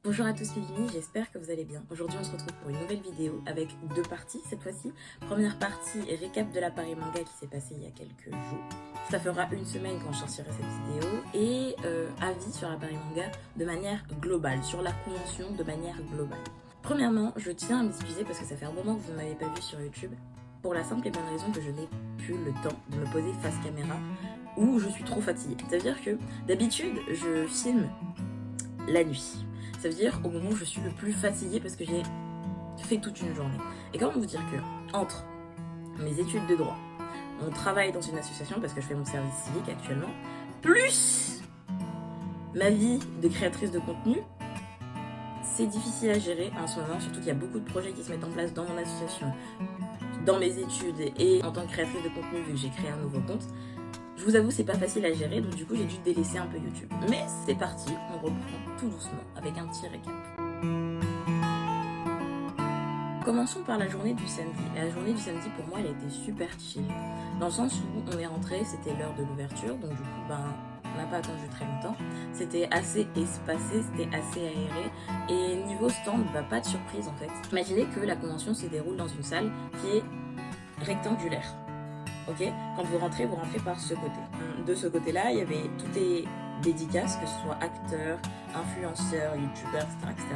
Bonjour à tous les Vini, j'espère que vous allez bien. Aujourd'hui on se retrouve pour une nouvelle vidéo avec deux parties cette fois-ci. Première partie, récap de la Paris Manga qui s'est passé il y a quelques jours. Ça fera une semaine quand je sortirai cette vidéo. Et avis sur la Paris Manga de manière globale, sur la convention de manière globale. Premièrement, je tiens à m'excuser parce que ça fait un moment que vous ne m'avez pas vu sur YouTube. Pour la simple et bonne raison que je n'ai plus le temps de me poser face caméra ou je suis trop fatiguée. C'est-à-dire que d'habitude je filme la nuit. Ça veut dire au moment où je suis le plus fatiguée parce que j'ai fait toute une journée. Et comment vous dire que entre mes études de droit, mon travail dans une association parce que je fais mon service civique actuellement, plus ma vie de créatrice de contenu, c'est difficile à gérer en ce moment, surtout qu'il y a beaucoup de projets qui se mettent en place dans mon association, dans mes études et en tant que créatrice de contenu vu que j'ai créé un nouveau compte. Je vous avoue, c'est pas facile à gérer, donc du coup j'ai dû délaisser un peu YouTube. Mais c'est parti, on reprend tout doucement avec un petit récap. Commençons par la journée du samedi. La journée du samedi pour moi elle a été super chill. Dans le sens où on est rentré, c'était l'heure de l'ouverture, donc du coup on n'a pas attendu très longtemps. C'était assez espacé, c'était assez aéré. Et niveau stand, pas de surprise en fait. Imaginez que la convention se déroule dans une salle qui est rectangulaire. Ok, quand vous rentrez par ce côté. De ce côté-là, il y avait toutes les dédicaces, que ce soit acteurs, influenceurs, youtubeurs, etc.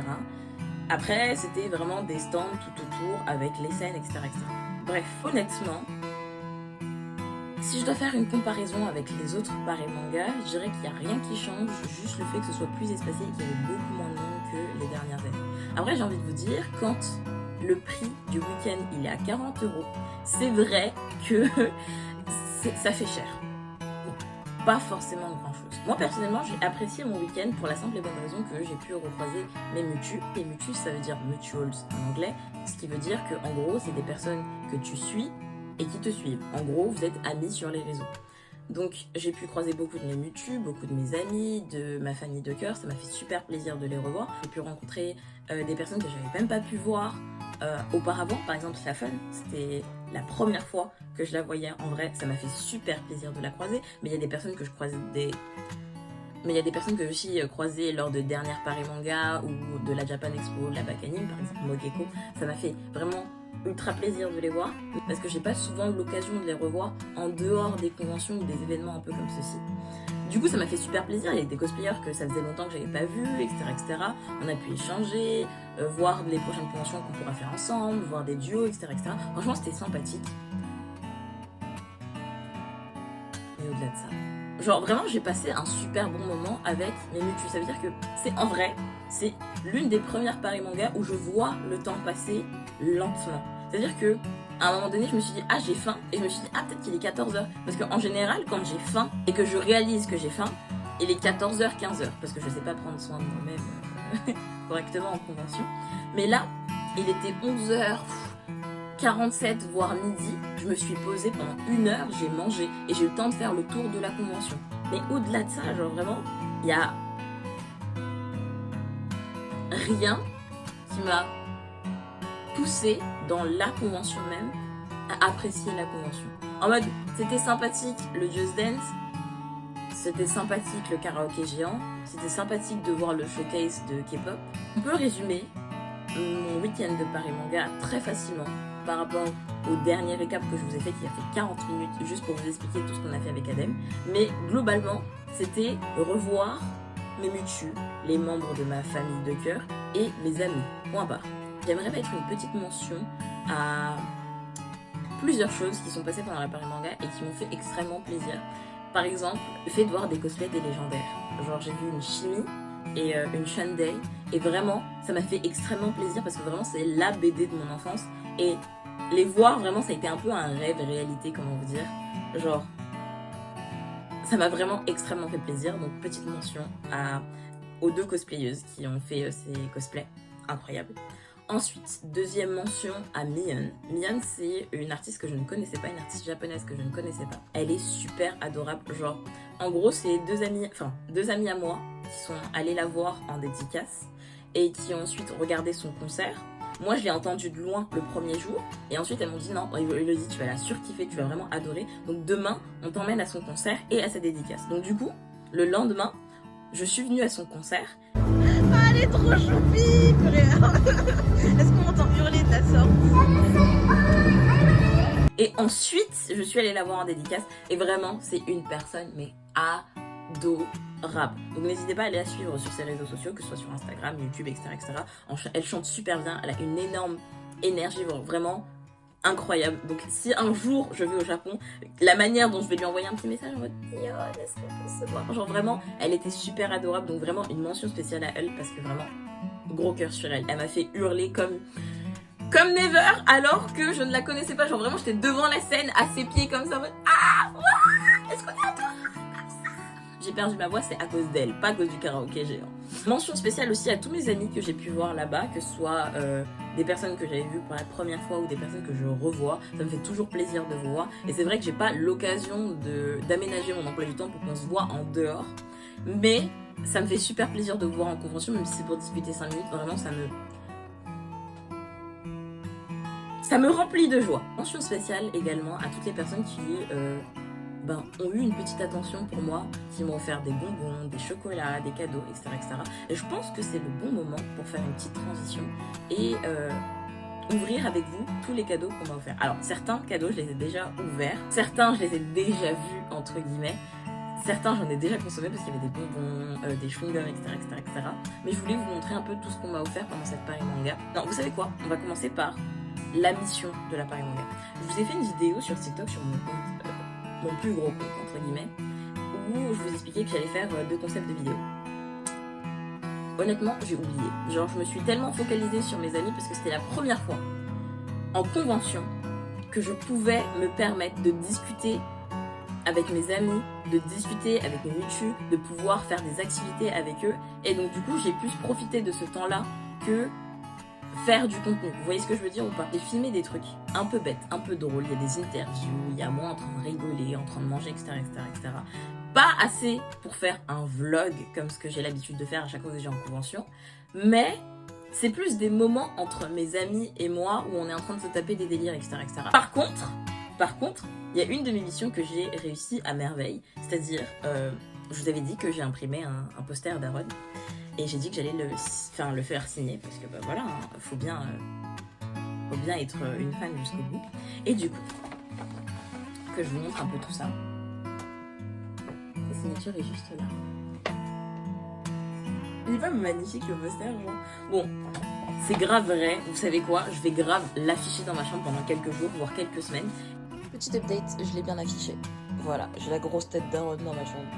Après, c'était vraiment des stands tout autour avec les scènes, etc. Bref, honnêtement, si je dois faire une comparaison avec les autres Paris Manga, je dirais qu'il n'y a rien qui change, juste le fait que ce soit plus espacé et qu'il y avait beaucoup moins de monde que les dernières années. Après, j'ai envie de vous dire, quand le prix du week-end il est à 40 €, c'est vrai que ça fait cher. Bon, pas forcément grand chose. Moi personnellement j'ai apprécié mon week-end pour la simple et bonne raison que j'ai pu recroiser mes mutus. Les mutus ça veut dire mutuals en anglais, ce qui veut dire que en gros c'est des personnes que tu suis et qui te suivent. En gros vous êtes amis sur les réseaux. Donc j'ai pu croiser beaucoup de mes mutus, beaucoup de mes amis, de ma famille de cœur, ça m'a fait super plaisir de les revoir. J'ai pu rencontrer des personnes que j'avais même pas pu voir auparavant, par exemple Safan, c'était la première fois que je la voyais en vrai, ça m'a fait super plaisir de la croiser, mais il y a des personnes que je croisais mais il y a des personnes que j'ai aussi croisées lors de dernières Paris Manga ou de la Japan Expo, la Bakanim, par exemple Mogeko, ça m'a fait vraiment ultra plaisir de les voir parce que j'ai pas souvent l'occasion de les revoir en dehors des conventions ou des événements un peu comme ceci. Du coup ça m'a fait super plaisir, il y a des cosplayers que ça faisait longtemps que j'avais pas vu, etc. On a pu échanger, voir les prochaines conventions qu'on pourra faire ensemble, voir des duos, etc. Franchement c'était sympathique. Mais au-delà de ça, genre vraiment j'ai passé un super bon moment avec mes mutus. Ça veut dire que c'est en vrai, c'est l'une des premières Paris Manga où je vois le temps passer lentement. C'est-à-dire que à un moment donné, je me suis dit, ah, j'ai faim. Et je me suis dit, ah, peut-être qu'il est 14h. Parce qu'en général, quand j'ai faim et que je réalise que j'ai faim, il est 14h, 15h. Parce que je sais pas prendre soin de moi-même correctement en convention. Mais là, il était 11h47, voire midi. Je me suis posée pendant 1 heure, j'ai mangé. Et j'ai eu le temps de faire le tour de la convention. Mais au-delà de ça, genre vraiment, il y a rien qui m'a poussé dans la convention même à apprécier la convention. En mode, c'était sympathique le Just Dance, c'était sympathique le karaoké géant, c'était sympathique de voir le showcase de K-pop. On peut résumer mon week-end de Paris Manga très facilement par rapport au dernier récap que je vous ai fait qui a fait 40 minutes juste pour vous expliquer tout ce qu'on a fait avec Adem. Mais globalement, c'était revoir mes mutus, les membres de ma famille de cœur et mes amis. Point barre. J'aimerais mettre une petite mention à plusieurs choses qui sont passées pendant la Paris Manga et qui m'ont fait extrêmement plaisir. Par exemple, le fait de voir des cosplays des légendaires. Genre j'ai vu une Shimi et une Shandai et vraiment ça m'a fait extrêmement plaisir parce que vraiment c'est la BD de mon enfance et les voir vraiment ça a été un peu un rêve réalité, comment vous dire. Genre ça m'a vraiment extrêmement fait plaisir, donc petite mention aux deux cosplayeuses qui ont fait ces cosplays incroyables. Ensuite, deuxième mention à Mion. Mion, c'est une artiste que je ne connaissais pas, une artiste japonaise que je ne connaissais pas. Elle est super adorable, genre, en gros, c'est deux amis à moi qui sont allés la voir en dédicace et qui ont ensuite regardé son concert. Moi, je l'ai entendue de loin le premier jour et ensuite elles m'ont dit non, Elodie, tu vas la surkiffer, tu vas vraiment adorer. Donc demain, on t'emmène à son concert et à sa dédicace. Donc du coup, le lendemain, je suis venue à son concert. elle est trop choupie. Est-ce qu'on m'entend hurler de la sorte? Et ensuite, je suis allée la voir en dédicace. Et vraiment, c'est une personne, mais adorable. Donc n'hésitez pas à aller la suivre sur ses réseaux sociaux, que ce soit sur Instagram, YouTube, etc. Elle chante super bien, elle a une énorme énergie, vraiment incroyable. Donc si un jour je vais au Japon, la manière dont je vais lui envoyer un petit message en mode yo, est-ce qu'on peut se voir, genre vraiment, elle était super adorable. Donc vraiment une mention spéciale à elle, parce que vraiment, gros cœur sur elle. Elle m'a fait hurler comme never, alors que je ne la connaissais pas. Genre vraiment, j'étais devant la scène, à ses pieds comme ça, en mode ah, ouah, est-ce qu'on est adorable comme ça? J'ai perdu ma voix, c'est à cause d'elle, pas à cause du karaoké géant. Mention spéciale aussi à tous mes amis que j'ai pu voir là-bas, que ce soit des personnes que j'avais vues pour la première fois ou des personnes que je revois. Ça me fait toujours plaisir de vous voir. Et c'est vrai que j'ai pas l'occasion d'aménager mon emploi du temps pour qu'on se voit en dehors. Mais ça me fait super plaisir de vous voir en convention, même si c'est pour discuter 5 minutes. Vraiment, ça me remplit de joie. Mention spéciale également à toutes les personnes qui ont eu une petite attention pour moi, qui m'ont offert des bonbons, des chocolats, des cadeaux, etc. Et je pense que c'est le bon moment pour faire une petite transition et ouvrir avec vous tous les cadeaux qu'on m'a offerts. Alors certains cadeaux je les ai déjà ouverts, certains je les ai déjà vus entre guillemets, certains j'en ai déjà consommé parce qu'il y avait des bonbons, des chewing-gums, etc. Mais je voulais vous montrer un peu tout ce qu'on m'a offert pendant cette Paris Manga. Non, vous savez quoi? On va commencer par la mission de la Paris Manga. Je vous ai fait une vidéo sur TikTok sur mon compte, mon plus gros compte entre guillemets, où je vous expliquais que j'allais faire 2 concepts de vidéos. Honnêtement, j'ai oublié. Genre, je me suis tellement focalisée sur mes amis parce que c'était la première fois en convention que je pouvais me permettre de discuter avec mes amis, de discuter avec mes mutus, de pouvoir faire des activités avec eux. Et donc du coup, j'ai plus profité de ce temps-là que faire du contenu. Vous voyez ce que je veux dire ou pas? J'ai filmé des trucs un peu bêtes, un peu drôles. Il y a des interviews, il y a moi en train de rigoler, en train de manger, etc. Pas assez pour faire un vlog comme ce que j'ai l'habitude de faire à chaque fois que j'ai en convention. Mais c'est plus des moments entre mes amis et moi où on est en train de se taper des délires, etc. Par contre, il y a une de mes missions que j'ai réussi à merveille. C'est-à-dire, je vous avais dit que j'ai imprimé un poster d'Aaron. Et j'ai dit que j'allais le faire signer parce que voilà, faut bien être une fan jusqu'au bout. Et du coup, que je vous montre un peu tout ça. La signature est juste là. Il est pas magnifique le poster, genre. Bon, c'est grave vrai. Vous savez quoi? Je vais grave l'afficher dans ma chambre pendant quelques jours, voire quelques semaines. Petit update, je l'ai bien affiché. Voilà, j'ai la grosse tête d'Aaron dans ma chambre.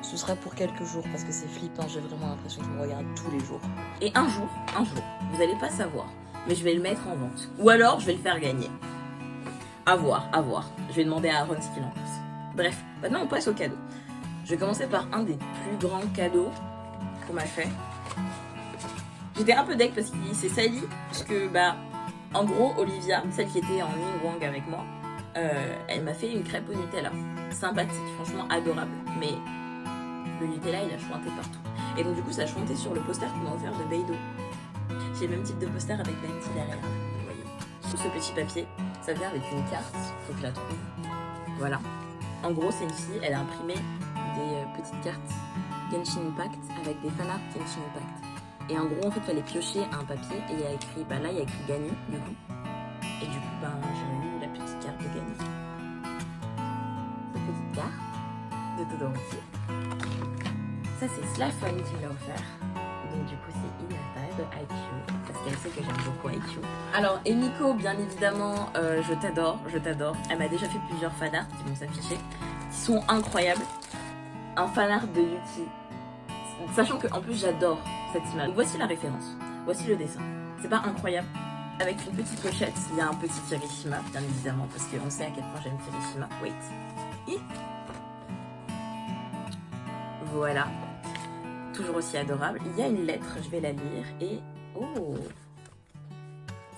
Ce sera pour quelques jours parce que c'est flippant, j'ai vraiment l'impression qu'il me regarde tous les jours. Et un jour, vous n'allez pas savoir, mais je vais le mettre en vente. Ou alors, je vais le faire gagner. À voir. Je vais demander à Aaron ce qu'il en pense. Bref, maintenant on passe aux cadeaux. Je vais commencer par un des plus grands cadeaux qu'on m'a fait. J'étais un peu deg parce qu'il s'est sali, parce que, en gros, Olivia, celle qui était en Ning Wang avec moi, elle m'a fait une crêpe au Nutella. Sympathique, franchement adorable. Mais le Nutella, il a chointé partout. Et donc du coup, ça a chointé sur le poster qu'on m'a offert de Beidou. J'ai le même type de poster avec Benty derrière, vous voyez. Sur ce petit papier, ça vient avec une carte, faut que je la trouve. Voilà. En gros, c'est une fille, elle a imprimé des petites cartes Genshin Impact avec des fanarts Genshin Impact. Et en gros, en fait, il fallait piocher un papier et il y a écrit, là, il y a écrit Gagné, du coup. Et du coup, j'ai eu la petite carte de Gagné. Cette petite carte de Todoroki. Ça, c'est Slafon qui me l'a offert. Donc du coup, c'est Hinata de Haikyuu, parce qu'elle sait que j'aime beaucoup Haikyuu. Alors, Emiko, bien évidemment, je t'adore. Elle m'a déjà fait plusieurs fanarts qui vont s'afficher, qui sont incroyables. Un fanart de Yuki, sachant qu'en plus, j'adore cette image. Donc voici la référence, voici le dessin. C'est pas incroyable? Avec une petite pochette, il y a un petit Kirishima, bien évidemment, parce qu'on sait à quel point j'aime Kirishima. Wait. Et voilà. Toujours aussi adorable. Il y a une lettre, je vais la lire et... Oh!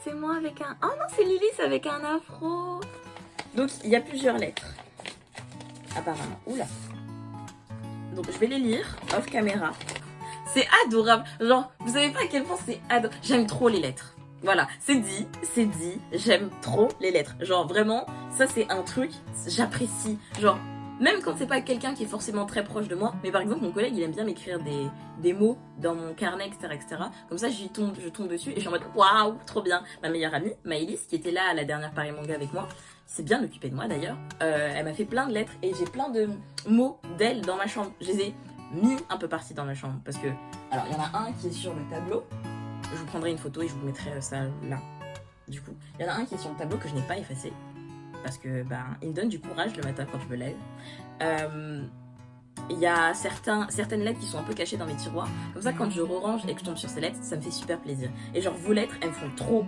C'est moi avec un... Oh non, c'est Lilith avec un afro! Donc, il y a plusieurs lettres. Apparemment. Oula! Donc, je vais les lire off caméra. C'est adorable! Genre, vous savez pas à quel point c'est adorable. J'aime trop les lettres. Voilà, c'est dit. J'aime trop les lettres. Genre, vraiment, ça c'est un truc, j'apprécie. Genre, Même quand c'est pas quelqu'un qui est forcément très proche de moi, mais par exemple mon collègue il aime bien m'écrire des mots dans mon carnet, etc. Comme ça je tombe dessus et je suis en mode waouh, trop bien. Ma meilleure amie, Maëlys, qui était là à la dernière Paris Manga avec moi, s'est bien occupée de moi d'ailleurs. Elle m'a fait plein de lettres et j'ai plein de mots d'elle dans ma chambre. Je les ai mis un peu partis dans ma chambre parce que, alors il y en a un qui est sur le tableau. Je vous prendrai une photo et je vous mettrai ça là. Du coup, il y en a un qui est sur le tableau que je n'ai pas effacé. Parce que il me donne du courage le matin quand je me lève. Il y a certaines lettres qui sont un peu cachées dans mes tiroirs. Comme ça, quand je re-range et que je tombe sur ces lettres, ça me fait super plaisir. Et genre, vos lettres, elles me font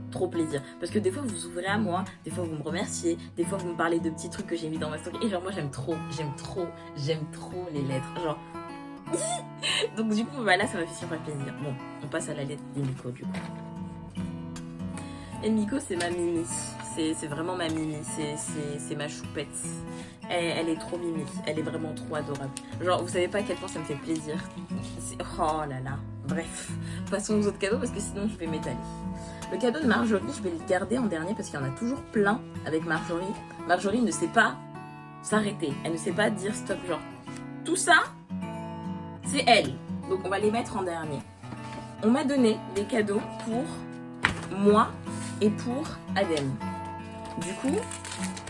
trop plaisir. Parce que des fois, vous ouvrez à moi, des fois, vous me remerciez, des fois, vous me parlez de petits trucs que j'ai mis dans ma story. Et genre, moi, j'aime trop les lettres. Genre... Donc du coup, là, ça m'a fait super plaisir. Bon, on passe à la lettre d'Emiko, du coup. Emiko, c'est ma Mimi. C'est vraiment ma Mimi. C'est ma choupette. Elle est trop mimi. Elle est vraiment trop adorable. Genre, vous savez pas à quel point ça me fait plaisir. Oh là là. Bref, passons aux autres cadeaux parce que sinon, je vais m'étaler. Le cadeau de Marjorie, je vais le garder en dernier parce qu'il y en a toujours plein avec Marjorie. Marjorie ne sait pas s'arrêter. Elle ne sait pas dire stop. Genre, tout ça, c'est elle. Donc, on va les mettre en dernier. On m'a donné des cadeaux pour moi et pour Adem. Du coup,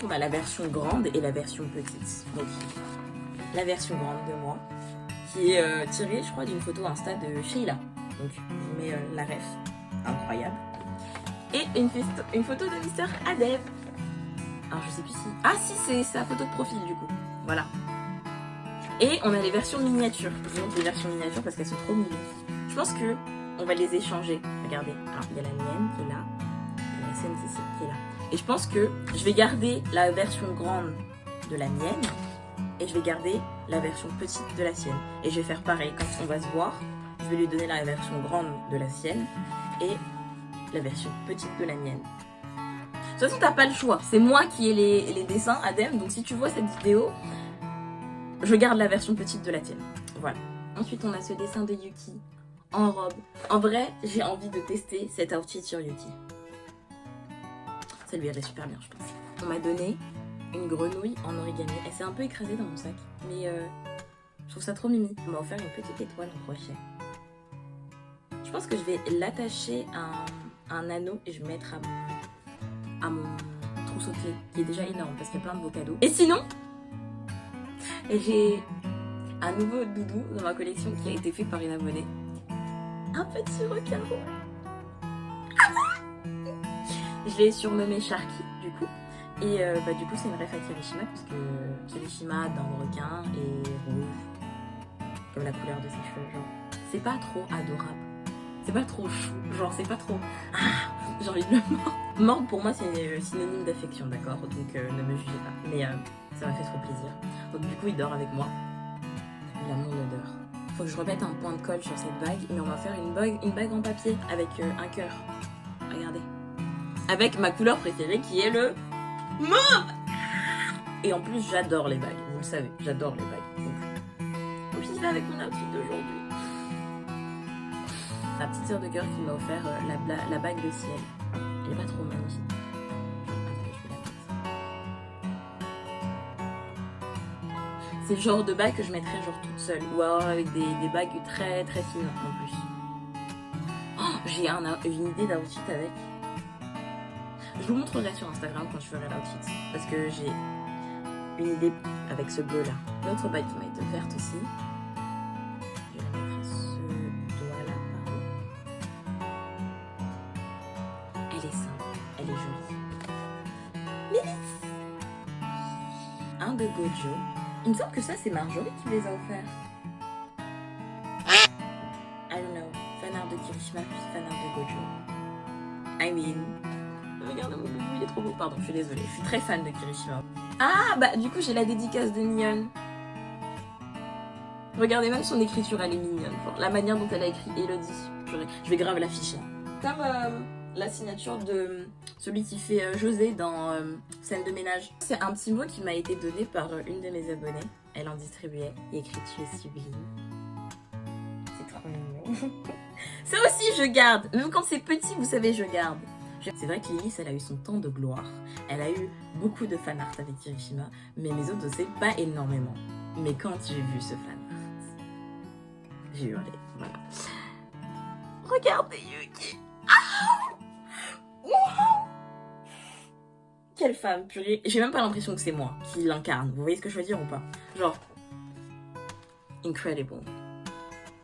on a la version grande et la version petite. Donc, la version grande de moi, qui est tirée, je crois, d'une photo Insta de Sheila. Donc, je vous mets la ref. Incroyable. Et une photo de Mister Adem. Alors, je sais plus si... Ah si, c'est sa photo de profil, du coup. Voilà. Et on a les versions miniatures. Je vous montre les versions miniatures parce qu'elles sont trop mignonnes. Je pense que on va les échanger. Regardez. Alors, il y a la mienne qui est là. Et la sienne ici qui est là. Et je pense que je vais garder la version grande de la mienne. Et je vais garder la version petite de la sienne. Et je vais faire pareil. Quand on va se voir, je vais lui donner la version grande de la sienne. Et la version petite de la mienne. De toute façon, t'as pas le choix. C'est moi qui ai les dessins, Adem. Donc si tu vois cette vidéo, je garde la version petite de la tienne. Voilà. Ensuite, on a ce dessin de Yuki en robe. En vrai, j'ai envie de tester cet outfit sur Yuki. Ça lui irait super bien, je pense. On m'a donné une grenouille en origami. Elle s'est un peu écrasée dans mon sac. Mais je trouve ça trop mimi. On m'a offert une petite étoile en crochet. Je pense que je vais l'attacher à un anneau et je vais mettre à mon trousseau de clés, qui est déjà énorme parce qu'il y a plein de beaux cadeaux. Et sinon, j'ai un nouveau doudou dans ma collection qui a été fait par une abonnée. Un petit requin. Je l'ai surnommé Sharky du coup. Et du coup c'est une ref à Kirishima parce que Kirishima dans le requin est rouge. Comme la couleur de ses cheveux. Genre, c'est pas trop adorable. C'est pas trop chou. Genre c'est pas trop... Ah, j'ai envie de le mordre. Mordre pour moi c'est synonyme d'affection, d'accord. Donc ne me jugez pas. Mais ça m'a fait trop plaisir. Donc du coup il dort avec moi. Il a mon odeur. Faut que je remette un point de colle sur cette bague. Mais on va faire une bague en papier avec un cœur. Regardez. Avec ma couleur préférée qui est le mauve. Et en plus j'adore les bagues. Vous le savez, j'adore les bagues. Donc il va avec mon outfit d'aujourd'hui. La petite sœur de cœur qui m'a offert la bague de ciel. Elle est pas trop magnifique. C'est le genre de bague que je mettrais genre toute seule. Ou alors avec des bagues très très fines en plus. Oh, j'ai une idée d'outfit avec. Je vous montrerai sur Instagram quand je ferai l'outfit. Parce que j'ai une idée avec ce bleu là. Une autre bague qui m'a été offerte aussi. Je vais la mettre à ce doigt là, pardon. Elle est simple, elle est jolie. Lilith. Un de Gojo. Il me semble que ça c'est Marjorie qui les a offerts. I don't know. Fan art de Kirishima puis fan art de Gojo. I mean... Regardez mon bébé, il est trop beau. Pardon, je suis désolée. Je suis très fan de Kirishima. Ah, bah du coup, j'ai la dédicace de Nyon. Regardez, même son écriture, elle est mignonne. Genre, la manière dont elle a écrit Elodie. Je vais grave l'afficher. Comme la signature de celui qui fait José dans Scène de ménage. C'est un petit mot qui m'a été donné par une de mes abonnées. Elle en distribuait. Il écrit « Tu es sublime ». C'est trop mignon. Ça aussi, je garde. Même quand c'est petit, vous savez, je garde. C'est vrai que Lilith, elle a eu son temps de gloire. Elle a eu beaucoup de fan art avec Kirishima, mais mes autres dossiers, pas énormément. Mais quand j'ai vu ce fan art, j'ai hurlé. Voilà. Regardez Yuki. Ah, wow. Quelle femme, purée. J'ai même pas l'impression que c'est moi qui l'incarne. Vous voyez ce que je veux dire ou pas? Genre, incredible.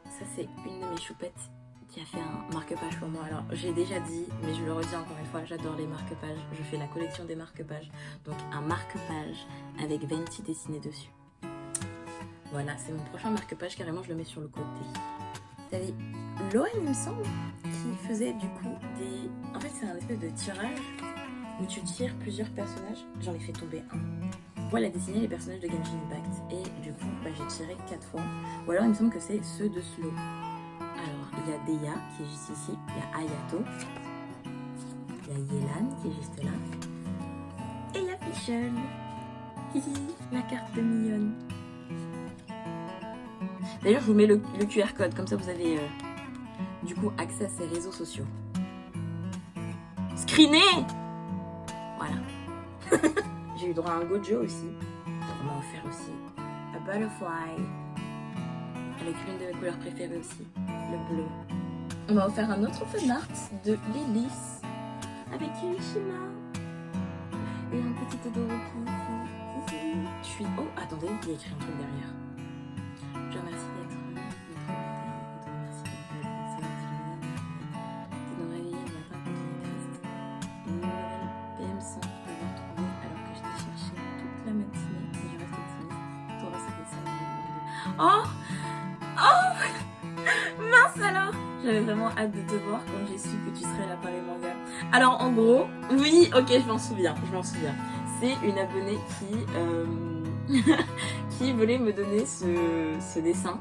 Ça, c'est une de mes choupettes qui a fait un marque-page pour moi. Alors, j'ai déjà dit, mais je le redis encore une fois, j'adore les marque-pages. Je fais la collection des marque-pages. Donc, un marque-page avec Venti dessiné dessus. Voilà, c'est mon prochain marque-page. Carrément, je le mets sur le côté. Vous savez, Loan, il me semble, qui faisait du coup des... En fait, c'est un espèce de tirage où tu tires plusieurs personnages. J'en ai fait tomber un. Moi, elle a dessiné les personnages de Genshin Impact. Et du coup, j'ai tiré 4 fois. Ou alors, il me semble que c'est ceux de Slow. Alors, il y a Deya qui est juste ici. Il y a Ayato. Il y a Yelan qui est juste là. Et il y a Fischl. La carte de mignonne. D'ailleurs, je vous mets le QR code. Comme ça, vous avez du coup accès à ses réseaux sociaux. Screené. Voilà. J'ai eu droit à un Gojo aussi. On m'a offert aussi un Butterfly avec l'une de mes couleurs préférées aussi, le bleu. On m'a offert un autre fan art de Lilith avec Kirishima et un petit Todoroki ici. Je suis... Oh, attendez, il y a écrit un truc derrière. Je vous remercie d'être Oh, oh, mince alors. J'avais vraiment hâte de te voir quand j'ai su que tu serais là par les mangas. Alors en gros, oui, ok, je m'en souviens. C'est une abonnée qui voulait me donner ce dessin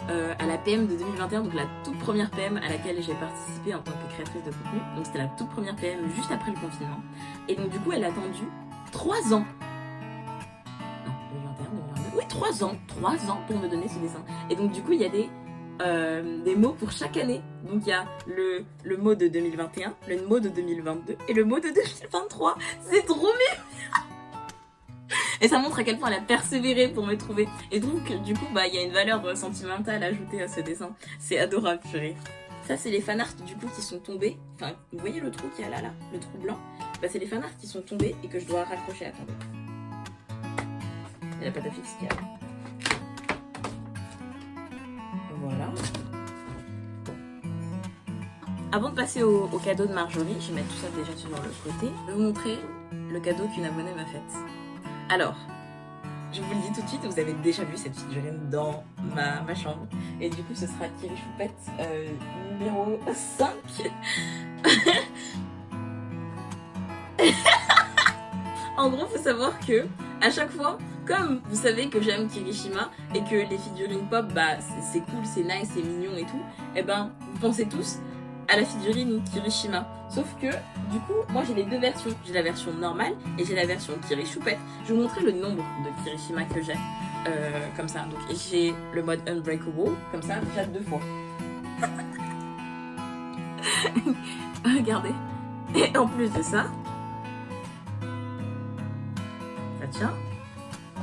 à la PM de 2021, donc la toute première PM à laquelle j'ai participé en tant que créatrice de contenu. Donc c'était la toute première PM juste après le confinement. Et donc du coup, elle a attendu 3 ans. 3 ans pour me donner ce dessin. Et donc du coup il y a des mots pour chaque année. Donc il y a le mot de 2021, le mot de 2022 et le mot de 2023. C'est trop bien. Et ça montre à quel point elle a persévéré pour me trouver. Et donc du coup il y a une valeur sentimentale ajoutée à ce dessin. C'est adorable, purée. Ça c'est les fanarts du coup qui sont tombés. Enfin vous voyez le trou qu'il y a là, le trou blanc. C'est les fanarts qui sont tombés et que je dois raccrocher. Attendez. Il n'y a pas de fixe qui a. Voilà. Avant de passer au cadeau de Marjorie, je vais mettre tout ça déjà sur le côté. Je vais vous montrer le cadeau qu'une abonnée m'a fait. Alors, je vous le dis tout de suite, vous avez déjà vu cette figurine dans ma chambre. Et du coup, ce sera Kiri Choupette numéro 5. En gros, faut savoir que à chaque fois, comme vous savez que j'aime Kirishima et que les figurines pop, c'est cool, c'est nice, c'est mignon et tout, et vous pensez tous à la figurine Kirishima. Sauf que, du coup, moi j'ai les deux versions. J'ai la version normale et j'ai la version Kiri Choupette. Je vais vous montrer le nombre de Kirishima que j'ai, comme ça. Donc j'ai le mode Unbreakable, comme ça, déjà 2 fois. Regardez. Et en plus de ça, tiens.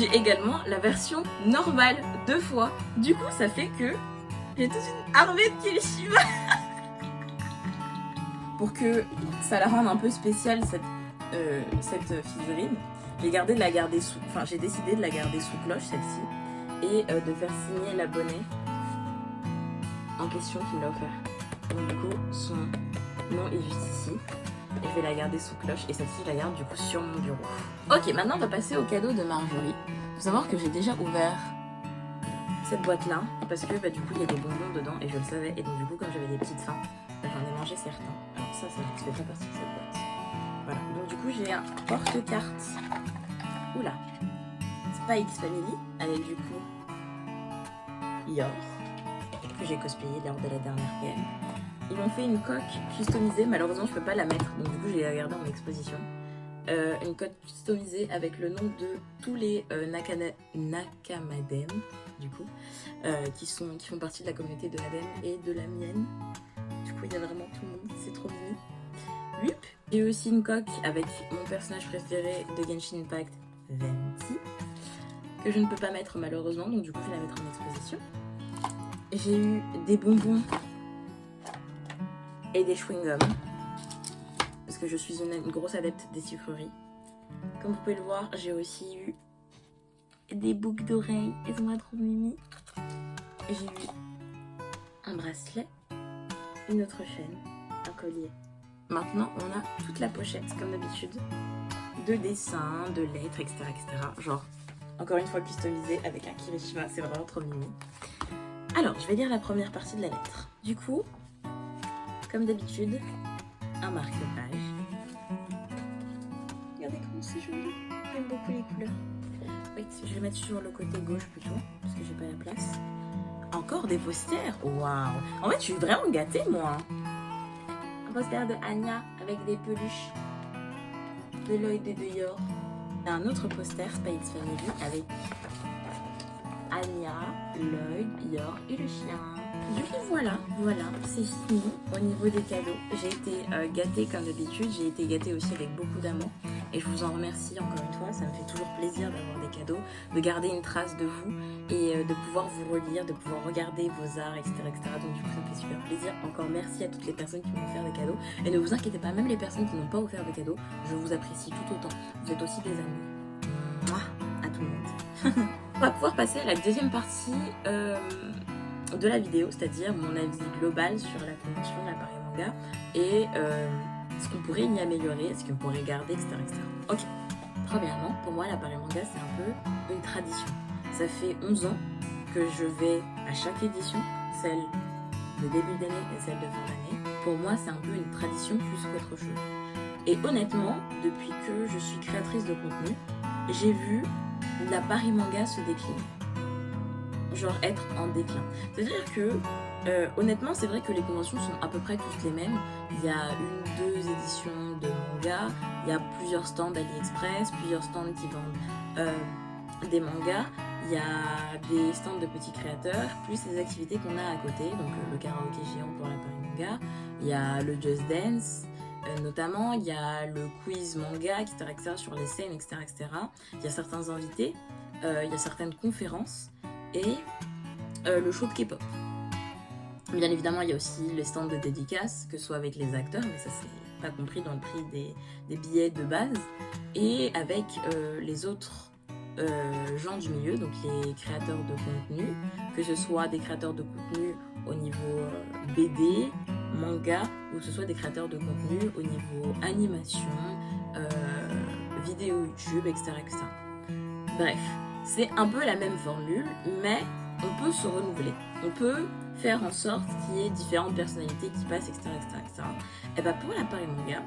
J'ai également la version normale 2 fois. Du coup, ça fait que j'ai toute une armée de Kirishima. Pour que ça la rende un peu spéciale, cette figurine, j'ai décidé de la garder sous cloche, celle-ci, et de faire signer l'abonné en question qui me l'a offert. Donc du coup, son nom est juste ici. Et je vais la garder sous cloche et celle-ci je la garde du coup sur mon bureau. Ok, maintenant on va passer au cadeau de Marjorie. Faut savoir que j'ai déjà ouvert cette boîte là parce que du coup il y a des bonbons dedans et je le savais. Et donc du coup comme j'avais des petites faims, j'en ai mangé certains. Alors ça ne fait pas partie de cette boîte. Voilà, donc du coup j'ai un porte-cartes. Oula, Spikes Family avec du coup Yor que j'ai cosplayé lors de la dernière game. Ils m'ont fait une coque customisée, malheureusement je peux pas la mettre, donc du coup je vais la garder en exposition. Une coque customisée avec le nom de tous les Nakamadem, du coup, qui font partie de la communauté de Adem et de la mienne. Du coup il y a vraiment tout le monde, c'est trop mignon. Hup, J'ai eu aussi une coque avec mon personnage préféré de Genshin Impact, Venti, que je ne peux pas mettre malheureusement, donc du coup je vais la mettre en exposition. J'ai eu des bonbons et des chewing-gums, parce que je suis une grosse adepte des sucreries. Comme vous pouvez le voir, j'ai aussi eu des boucles d'oreilles, elles sont trop mimi. J'ai eu un bracelet, une autre chaîne, un collier. Maintenant, on a toute la pochette, comme d'habitude, de dessins, de lettres, etc., etc. Genre, encore une fois, customisé avec un Kirishima, c'est vraiment trop mimi. Alors, je vais lire la première partie de la lettre. Du coup, comme d'habitude, un marque-page. Regardez comment c'est joli, j'aime beaucoup les couleurs. Oui, je vais le mettre sur le côté gauche plutôt, parce que j'ai pas la place. Encore des posters, waouh. En fait, je suis vraiment gâtée, moi. Un poster de Anya avec des peluches de Lloyd et de Yor. Un autre poster, Spades Family, avec Anya, Lloyd, Yor et le chien. Du coup, voilà, c'est fini au niveau des cadeaux. J'ai été gâtée comme d'habitude, j'ai été gâtée aussi avec beaucoup d'amour. Et je vous en remercie encore une fois, ça me fait toujours plaisir d'avoir des cadeaux, de garder une trace de vous et de pouvoir vous relire, de pouvoir regarder vos arts, etc., etc. Donc du coup, ça me fait super plaisir. Encore merci à toutes les personnes qui m'ont offert des cadeaux. Et ne vous inquiétez pas, même les personnes qui n'ont pas offert de cadeaux, je vous apprécie tout autant. Vous êtes aussi des amis. Mouah, à tout le monde. On va pouvoir passer à la deuxième partie de la vidéo, c'est-à-dire mon avis global sur la convention de la Paris Manga et ce qu'on pourrait y améliorer, ce qu'on pourrait garder, etc., etc. Ok, premièrement, pour moi, la Paris Manga, c'est un peu une tradition. Ça fait 11 ans que je vais à chaque édition, celle de début d'année et celle de fin d'année. Pour moi, c'est un peu une tradition plus qu'autre chose. Et honnêtement, depuis que je suis créatrice de contenu, j'ai vu la Paris Manga se décliner. Genre être en déclin. C'est-à-dire que, honnêtement, c'est vrai que les conventions sont à peu près toutes les mêmes. Il y a 1-2 éditions de manga, il y a plusieurs stands AliExpress, plusieurs stands qui vendent des mangas, il y a des stands de petits créateurs, plus les activités qu'on a à côté, donc le karaoké géant pour la Paris Manga, il y a le Just Dance, notamment, il y a le quiz manga, etc., sur les scènes, etc., etc. Il y a certains invités, il y a certaines conférences, et le show de K-pop. Bien évidemment, il y a aussi les stands de dédicaces, que ce soit avec les acteurs, mais ça c'est pas compris dans le prix des billets de base, et avec les autres gens du milieu, donc les créateurs de contenu, que ce soit des créateurs de contenu au niveau BD, manga, ou que ce soit des créateurs de contenu au niveau animation, vidéo YouTube, etc., etc. Bref. C'est un peu la même formule, mais on peut se renouveler. On peut faire en sorte qu'il y ait différentes personnalités qui passent, etc., etc., etc. Et bah pour la Paris Manga,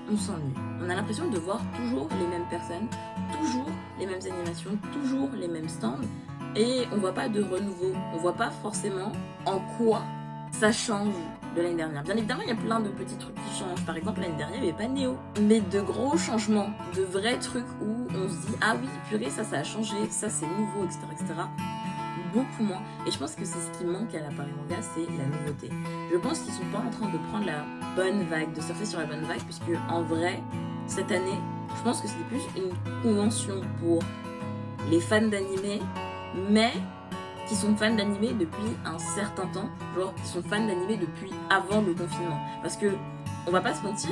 on s'ennuie. On a l'impression de voir toujours les mêmes personnes, toujours les mêmes animations, toujours les mêmes stands, et on voit pas de renouveau. On voit pas forcément en quoi ça change de l'année dernière. Bien évidemment, il y a plein de petits trucs qui changent. Par exemple, l'année dernière, il n'y avait pas Néo. Mais de gros changements, de vrais trucs où on se dit « Ah oui, purée, ça a changé, ça c'est nouveau, etc. etc. » Beaucoup moins. Et je pense que c'est ce qui manque à la Paris Manga, c'est la nouveauté. Je pense qu'ils sont pas en train de prendre la bonne vague, de surfer sur la bonne vague, puisque en vrai, cette année, je pense que c'était plus une convention pour les fans d'animé, mais qui sont fans d'animé depuis un certain temps, genre qui sont fans d'animé depuis avant le confinement. Parce que, on va pas se mentir,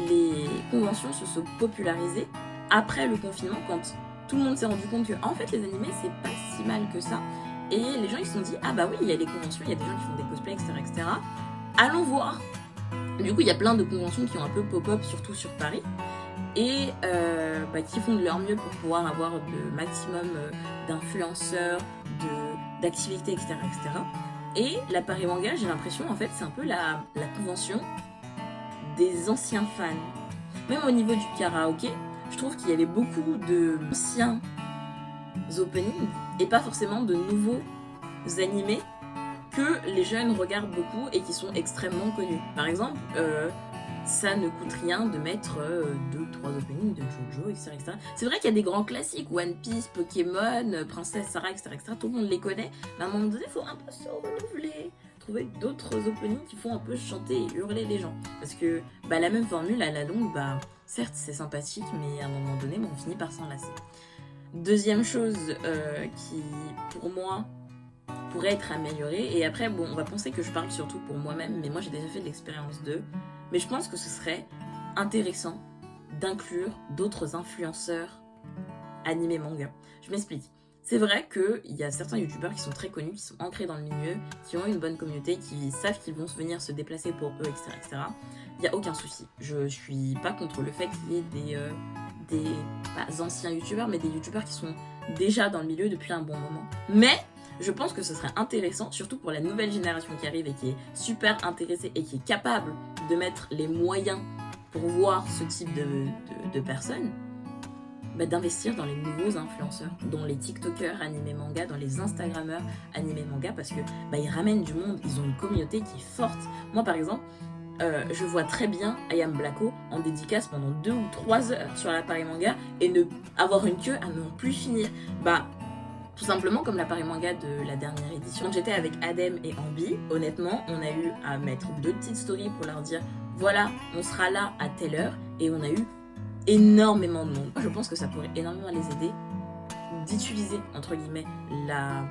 les conventions se sont popularisées après le confinement, quand tout le monde s'est rendu compte que, en fait, les animés, c'est pas si mal que ça. Et les gens, ils se sont dit, ah bah oui, il y a des conventions, il y a des gens qui font des cosplays, etc., etc. Allons voir. Du coup, il y a plein de conventions qui ont un peu pop-up, surtout sur Paris, et qui font de leur mieux pour pouvoir avoir le maximum d'influenceurs, d'activités, etc., etc. Et la Paris Manga, j'ai l'impression, en fait, c'est un peu la convention des anciens fans. Même au niveau du karaoké, je trouve qu'il y avait beaucoup d'anciens openings et pas forcément de nouveaux animés que les jeunes regardent beaucoup et qui sont extrêmement connus. Par exemple, ça ne coûte rien de mettre 2-3 openings de JoJo, etc., etc. C'est vrai qu'il y a des grands classiques, One Piece, Pokémon, Princesse Sarah, etc., etc. Tout le monde les connaît, mais à un moment donné, il faut un peu se renouveler. trouver d'autres openings qui font un peu chanter et hurler les gens. Parce que la même formule à la longue, certes c'est sympathique, mais à un moment donné, on finit par s'en lasser. Deuxième chose qui, pour moi, pourrait être améliorée, et après, on va penser que je parle surtout pour moi-même, mais moi j'ai déjà fait de l'expérience d'eux, mais je pense que ce serait intéressant d'inclure d'autres influenceurs animés manga. Je m'explique. C'est vrai qu'il y a certains youtubeurs qui sont très connus, qui sont ancrés dans le milieu, qui ont une bonne communauté, qui savent qu'ils vont venir se déplacer pour eux, etc. etc. Il n'y a aucun souci. Je suis pas contre le fait qu'il y ait des anciens youtubeurs, mais des youtubeurs qui sont déjà dans le milieu depuis un bon moment. Mais je pense que ce serait intéressant, surtout pour la nouvelle génération qui arrive et qui est super intéressée et qui est capable de mettre les moyens pour voir ce type de personnes, d'investir dans les nouveaux influenceurs, dans les TikTokers animés manga, dans les Instagrammeurs animés manga, parce que ils ramènent du monde, ils ont une communauté qui est forte. Moi par exemple, je vois très bien Ayam Blacko en dédicace pendant 2 ou 3 heures sur l'appareil manga et ne avoir une queue à non plus finir. Tout simplement comme l'appareil manga de la dernière édition. Quand j'étais avec Adem et Ambi, honnêtement, on a eu à mettre 2 petites stories pour leur dire voilà, on sera là à telle heure, et on a eu énormément de monde. Je pense que ça pourrait énormément les aider d'utiliser, entre guillemets, la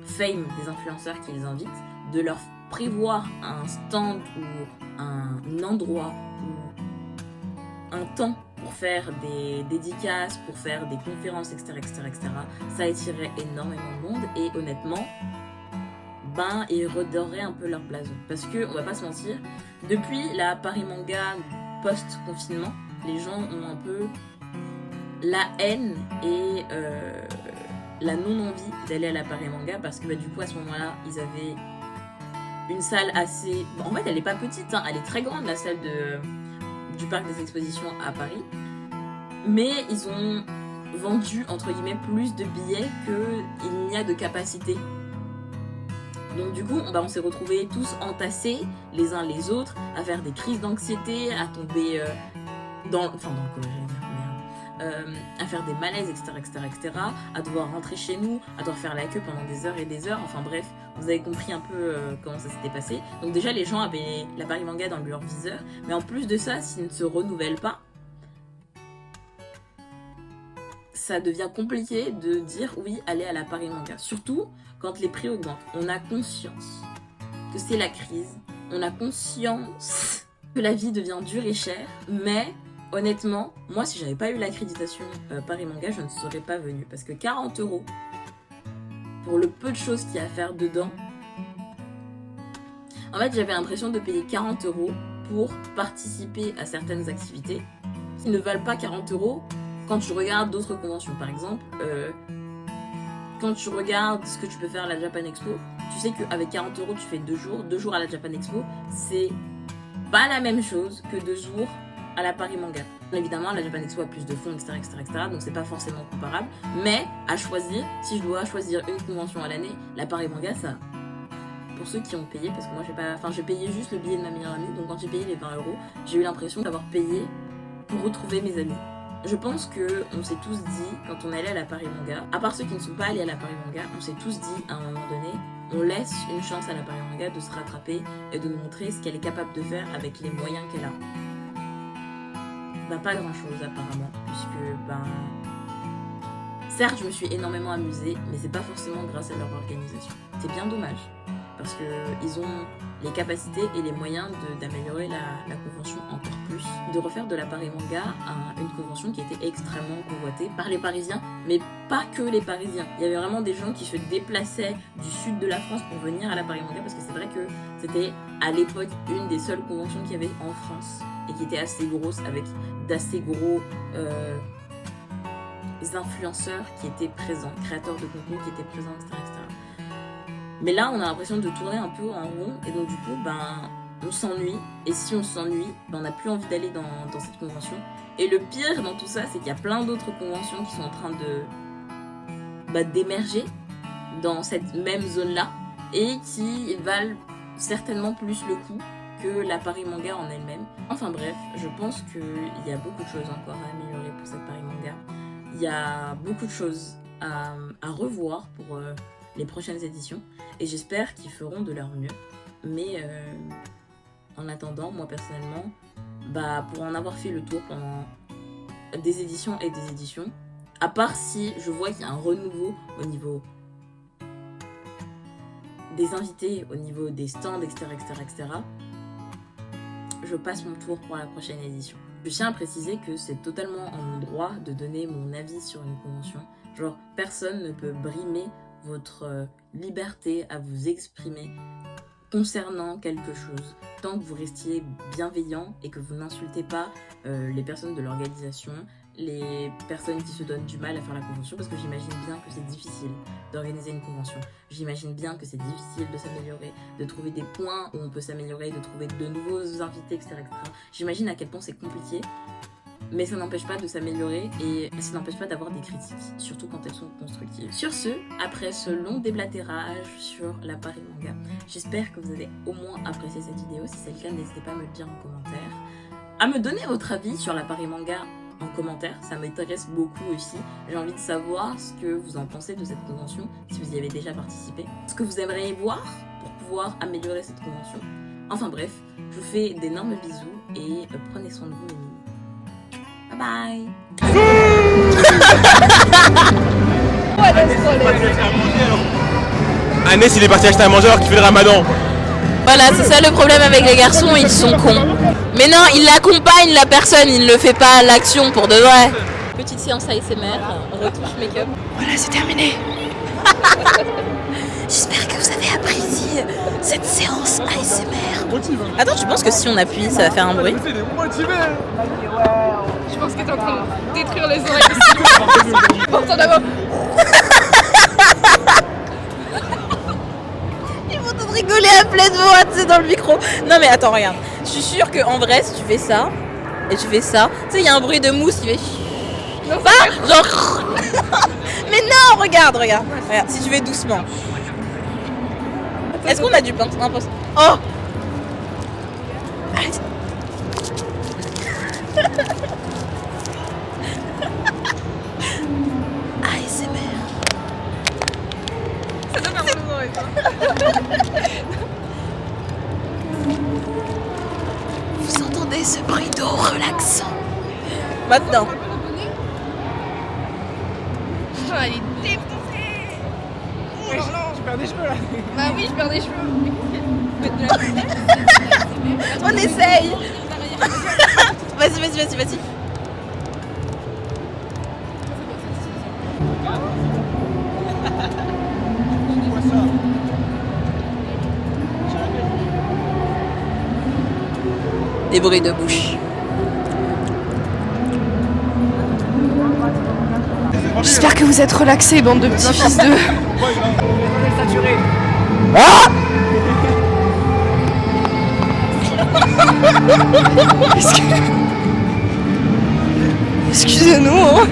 fame des influenceurs qui les invitent, de leur prévoir un stand ou un endroit ou un temps pour faire des dédicaces, pour faire des conférences, etc., etc., etc. Ça attirerait énormément de monde et honnêtement, ils redorerait un peu leur blason. Parce que, on va pas se mentir, depuis la Paris Manga post-confinement, les gens ont un peu la haine et la non-envie d'aller à la Paris Manga parce que du coup, à ce moment-là, ils avaient une salle assez... en fait, elle est pas petite, elle est très grande, la salle du parc des expositions à Paris. Mais ils ont vendu, entre guillemets, plus de billets qu'il n'y a de capacité. Donc du coup, on s'est retrouvés tous entassés, les uns les autres, à faire des crises d'anxiété, à tomber dans le à faire des malaises, etc., etc., à devoir rentrer chez nous, à devoir faire la queue pendant des heures et des heures. Enfin bref, vous avez compris un peu comment ça s'était passé. Donc déjà, les gens avaient la Paris Manga dans leur viseur, mais en plus de ça, s'ils ne se renouvellent pas, ça devient compliqué de dire oui, allez à la Paris Manga. Surtout quand les prix augmentent. On a conscience que c'est la crise, on a conscience que la vie devient dure et chère, mais honnêtement, moi si j'avais pas eu l'accréditation Paris Manga, je ne serais pas venue. Parce que 40 € pour le peu de choses qu'il y a à faire dedans, en fait j'avais l'impression de payer 40 € pour participer à certaines activités qui ne valent pas 40 € quand tu regardes d'autres conventions. Par exemple, quand tu regardes ce que tu peux faire à la Japan Expo, tu sais qu'avec 40 € tu fais 2 jours. 2 jours à la Japan Expo, c'est pas la même chose que 2 jours à la Paris Manga. Évidemment, la Japan Expo a plus de fonds, etc., etc., etc., donc c'est pas forcément comparable. Mais à choisir, si je dois choisir une convention à l'année, la Paris Manga, ça... Pour ceux qui ont payé, parce que moi j'ai payé juste le billet de ma meilleure amie, donc quand j'ai payé les 20 €, j'ai eu l'impression d'avoir payé pour retrouver mes amis. Je pense qu'on s'est tous dit, quand on allait à la Paris Manga, à part ceux qui ne sont pas allés à la Paris Manga, on s'est tous dit à un moment donné, on laisse une chance à la Paris Manga de se rattraper et de nous montrer ce qu'elle est capable de faire avec les moyens qu'elle a. Pas grand chose apparemment, puisque certes je me suis énormément amusée, mais c'est pas forcément grâce à leur organisation. C'est bien dommage, parce qu'ils ont les capacités et les moyens d'améliorer la convention encore plus, de refaire de la Paris Manga une convention qui était extrêmement convoitée par les Parisiens, mais pas que les Parisiens. Il y avait vraiment des gens qui se déplaçaient du sud de la France pour venir à la Paris Manga, parce que c'est vrai que c'était à l'époque une des seules conventions qu'il y avait en France, et qui était assez grosse, avec d'assez gros influenceurs qui étaient présents, créateurs de contenu qui étaient présents, etc., etc. Mais là, on a l'impression de tourner un peu en rond, et donc du coup, on s'ennuie. Et si on s'ennuie, on n'a plus envie d'aller dans cette convention. Et le pire dans tout ça, c'est qu'il y a plein d'autres conventions qui sont en train d'émerger dans cette même zone-là, et qui valent certainement plus le coup que la Paris Manga en elle-même. Enfin bref, je pense qu'il y a beaucoup de choses encore à améliorer pour cette Paris Manga. Il y a beaucoup de choses à revoir pour les prochaines éditions, et j'espère qu'ils feront de leur mieux Mais en attendant, moi personnellement, bah, pour en avoir fait le tour pendant des éditions et des éditions, à part si je vois qu'il y a un renouveau au niveau des invités, au niveau des stands, etc., je passe mon tour pour la prochaine édition. Je tiens à préciser que c'est totalement en mon droit de donner mon avis sur une convention. Genre, personne ne peut brimer votre liberté à vous exprimer concernant quelque chose, tant que vous restiez bienveillant et que vous n'insultez pas les personnes de l'organisation, les personnes qui se donnent du mal à faire la convention, parce que j'imagine bien que c'est difficile d'organiser une convention. J'imagine bien que c'est difficile de s'améliorer, de trouver des points où on peut s'améliorer, de trouver de nouveaux invités, etc. J'imagine à quel point c'est compliqué, mais ça n'empêche pas de s'améliorer et ça n'empêche pas d'avoir des critiques, surtout quand elles sont constructives. Sur ce, après ce long déblatérage sur la Paris Manga, j'espère que vous avez au moins apprécié cette vidéo. Si c'est le cas, n'hésitez pas à me le dire en commentaire, à me donner votre avis sur la Paris Manga en commentaire, ça m'intéresse beaucoup aussi. J'ai envie de savoir ce que vous en pensez de cette convention, si vous y avez déjà participé, ce que vous aimeriez voir pour pouvoir améliorer cette convention. Enfin bref, je vous fais d'énormes bisous et prenez soin de vous les mignons. Bye bye. Agnès il est parti acheter à manger alors qu'il fait le ramadan. Voilà, c'est ça le problème avec les garçons, ils sont cons. Mais non, ils l'accompagnent la personne, ils ne le fait pas l'action pour de vrai. Petite séance ASMR, retouche make-up. Voilà, c'est terminé. J'espère que vous avez apprécié cette séance ASMR. Attends, tu penses que si on appuie, ça va faire un bruit? Je pense que t'es en train de détruire les oreilles ici. Pourtant d'abord. Ils vont tous rigoler à pleine voix, tu sais, dans le micro. Non mais attends, regarde. Je suis sûre qu'en vrai, si tu fais ça, et tu fais ça, tu sais, il y a un bruit de mousse qui fait... Pas genre... Mais non, regarde. Regarde, si tu fais doucement. Est-ce qu'on a du pain? Oh! ASMR. Ça doit faire mal aux oreilles, toi. Vous entendez ce bruit d'eau relaxant? Maintenant. Putain, elle est défoncée. Oh non, Tu perds des cheveux là. bah oui, je perds des cheveux. On essaye. Vas-y. Des bruits de bouche. J'espère que vous êtes relaxés, bande de petits fils de... Excusez-nous. Hein.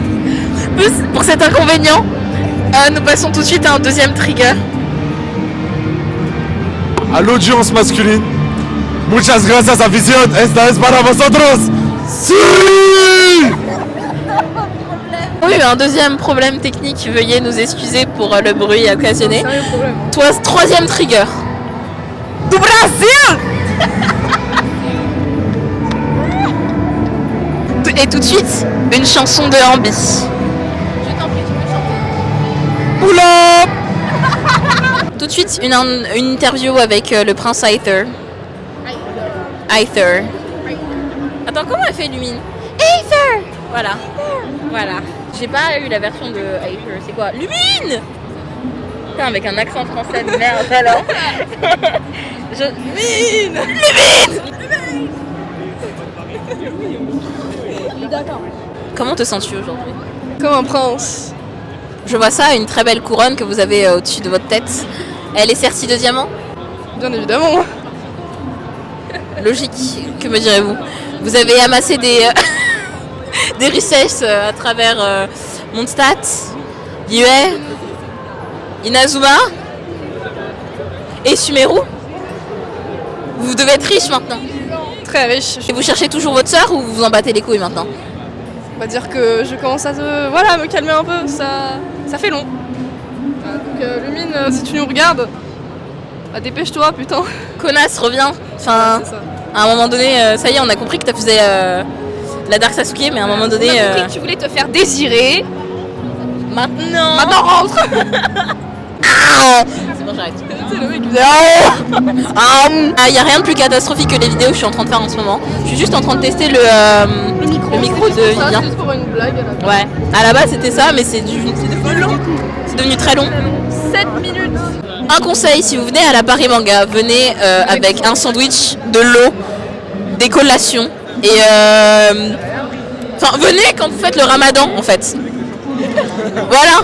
Pour cet inconvénient, nous passons tout de suite à un deuxième trigger. À l'audience masculine, muchas gracias afición, esta es para vosotros. Sí! Oui, un deuxième problème technique, veuillez nous excuser pour le bruit occasionné. Sérieux problème. Toi, troisième trigger. Du Brésil! Et tout de suite, une chanson de Ambi. Je t'en prie, tu peux chanter. Oula! Tout de suite, une interview avec le prince Aether. Aether. Attends, comment elle fait Lumine? Aether! Voilà. J'ai pas eu la version de Aether. C'est quoi? Lumine! Putain, avec un accent français de merde alors. Lumine! Comment te sens-tu aujourd'hui? Comme un prince. Je vois ça, une très belle couronne que vous avez au-dessus de votre tête. Elle est sertie de diamants? Bien évidemment. Logique, que me direz-vous? Vous avez amassé des, des richesses à travers Mondstadt, Yue, Inazuma et Sumeru. Vous devez être riche maintenant. Très riche. Et vous cherchez toujours votre sœur ou vous vous en battez les couilles maintenant? On va dire que je commence à me calmer un peu. Ça fait long. Donc Lumine, si tu nous regardes, Ah, dépêche-toi, putain. Connasse, reviens. Enfin, C'est ça. à un moment donné, ça y est, on a compris que tu faisais la Dark Sasuke, mais à un moment donné. On a compris que tu voulais te faire désirer. Maintenant. Maintenant, rentre. C'est bon, j'arrête. C'est le mec qui Il n'y a rien de plus catastrophique que les vidéos que je suis en train de faire en ce moment. Je suis juste en train de tester le micro de Vivien. C'est juste pour une blague. Ouais, à la base c'était ça, mais c'est devenu long. C'est devenu très long. 7 minutes. Un conseil, si vous venez à la Paris Manga, venez avec un sandwich, de l'eau, des collations et enfin venez quand vous faites le ramadan en fait. Voilà.